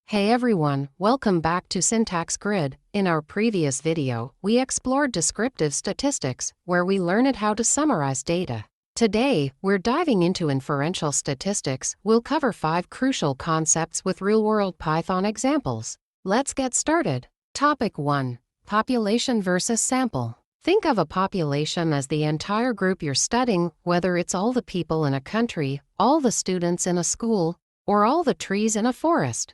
Hey everyone, welcome back to SyntaxGrid. In our previous video, we explored descriptive statistics, where we learned how to summarize data. Today, we're diving into inferential statistics. We'll cover 5 crucial concepts with real-world Python examples. Let's get started. Topic 1. Population versus sample. Think of a population as the entire group you're studying, whether it's all the people in a country, all the students in a school, or all the trees in a forest.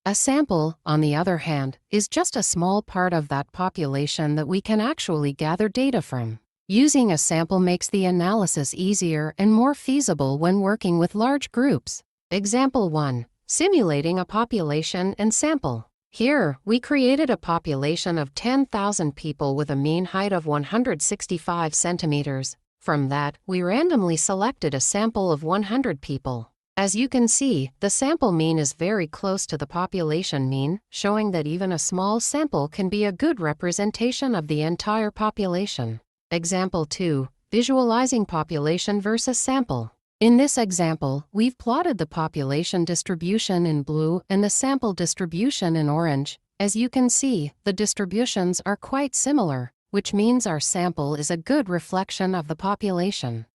A sample, on the other hand, is just a small part of that population that we can actually gather data from. Using a sample makes the analysis easier and more feasible when working with large groups. Example 1. Simulating a population and sample. Here, we created a population of 10,000 people with a mean height of 165 centimeters. From that, we randomly selected a sample of 100 people. As you can see, the sample mean is very close to the population mean, showing that even a small sample can be a good representation of the entire population. Example 2. Visualizing population versus sample. In this example, we've plotted the population distribution in blue and the sample distribution in orange. As you can see, the distributions are quite similar, which means our sample is a good reflection of the population.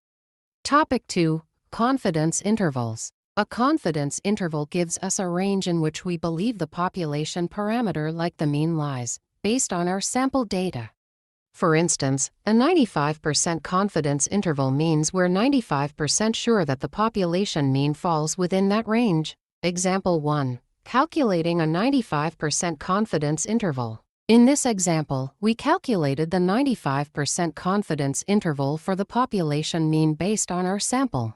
Topic 2. Confidence intervals. A confidence interval gives us a range in which we believe the population parameter like the mean lies, based on our sample data. For instance, a 95% confidence interval means we're 95% sure that the population mean falls within that range. Example 1. Calculating a 95% confidence interval. In this example, we calculated the 95% confidence interval for the population mean based on our sample.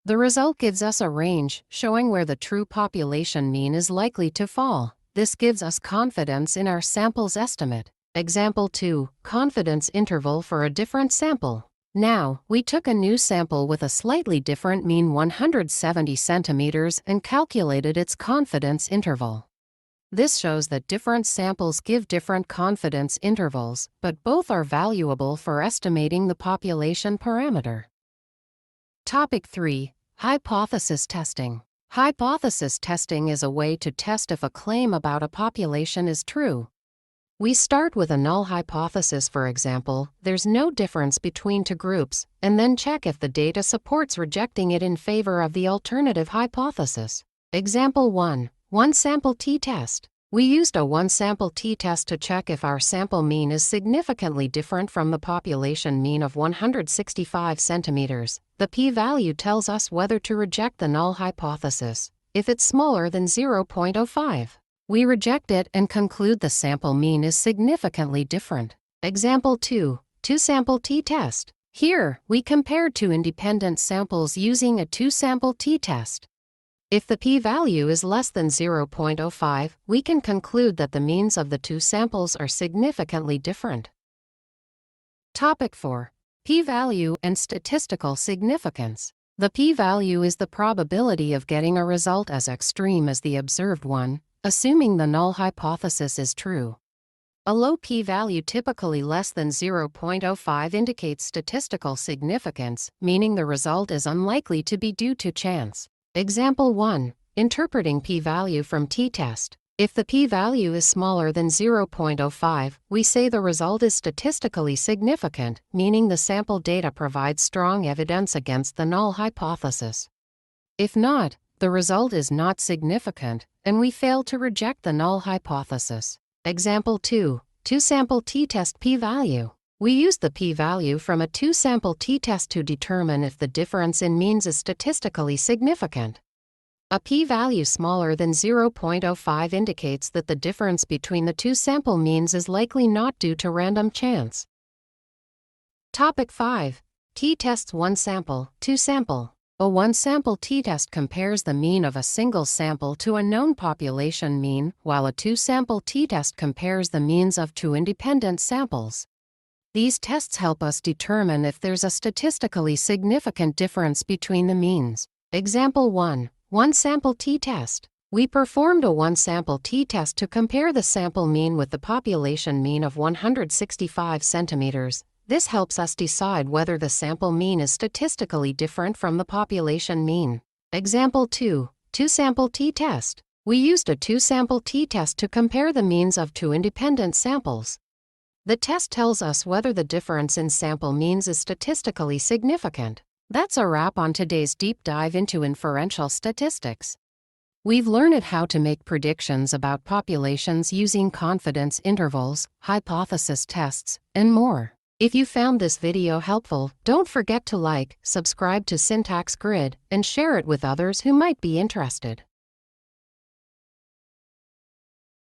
The result gives us a range, showing where the true population mean is likely to fall. This gives us confidence in our sample's estimate. Example 2. Confidence interval for a different sample. Now, we took a new sample with a slightly different mean 170 centimeters and calculated its confidence interval. This shows that different samples give different confidence intervals, but both are valuable for estimating the population parameter. Topic 3. Hypothesis testing. Hypothesis testing is a way to test if a claim about a population is true. We start with a null hypothesis, for example, there's no difference between two groups, and then check if the data supports rejecting it in favor of the alternative hypothesis. Example 1. One-sample t-test. We used a one-sample t-test to check if our sample mean is significantly different from the population mean of 165 centimeters. The p-value tells us whether to reject the null hypothesis. If it's smaller than 0.05, we reject it and conclude the sample mean is significantly different. Example 2. Two-sample t-test. Here, we compared two independent samples using a two-sample t-test. If the p-value is less than 0.05, we can conclude that the means of the two samples are significantly different. Topic 4. P-value and statistical significance. The p-value is the probability of getting a result as extreme as the observed one, assuming the null hypothesis is true. A low p-value, typically less than 0.05, indicates statistical significance, meaning the result is unlikely to be due to chance. Example 1. Interpreting p-value from t-test. If the p-value is smaller than 0.05, we say the result is statistically significant, meaning the sample data provides strong evidence against the null hypothesis. If not, the result is not significant, and we fail to reject the null hypothesis. Example 2. Two-sample t-test p-value. We use the p-value from a two-sample t-test to determine if the difference in means is statistically significant. A p-value smaller than 0.05 indicates that the difference between the two sample means is likely not due to random chance. Topic 5. T-tests one-sample, two-sample. A one-sample t-test compares the mean of a single sample to a known population mean, while a two-sample t-test compares the means of two independent samples. These tests help us determine if there's a statistically significant difference between the means. Example 1. One-sample t-test. We performed a one-sample t-test to compare the sample mean with the population mean of 165 centimeters. This helps us decide whether the sample mean is statistically different from the population mean. Example 2. Two-sample t-test. We used a two-sample t-test to compare the means of two independent samples. The test tells us whether the difference in sample means is statistically significant. That's a wrap on today's deep dive into inferential statistics. We've learned how to make predictions about populations using confidence intervals, hypothesis tests, and more. If you found this video helpful, don't forget to like, subscribe to SyntaxGrid, and share it with others who might be interested.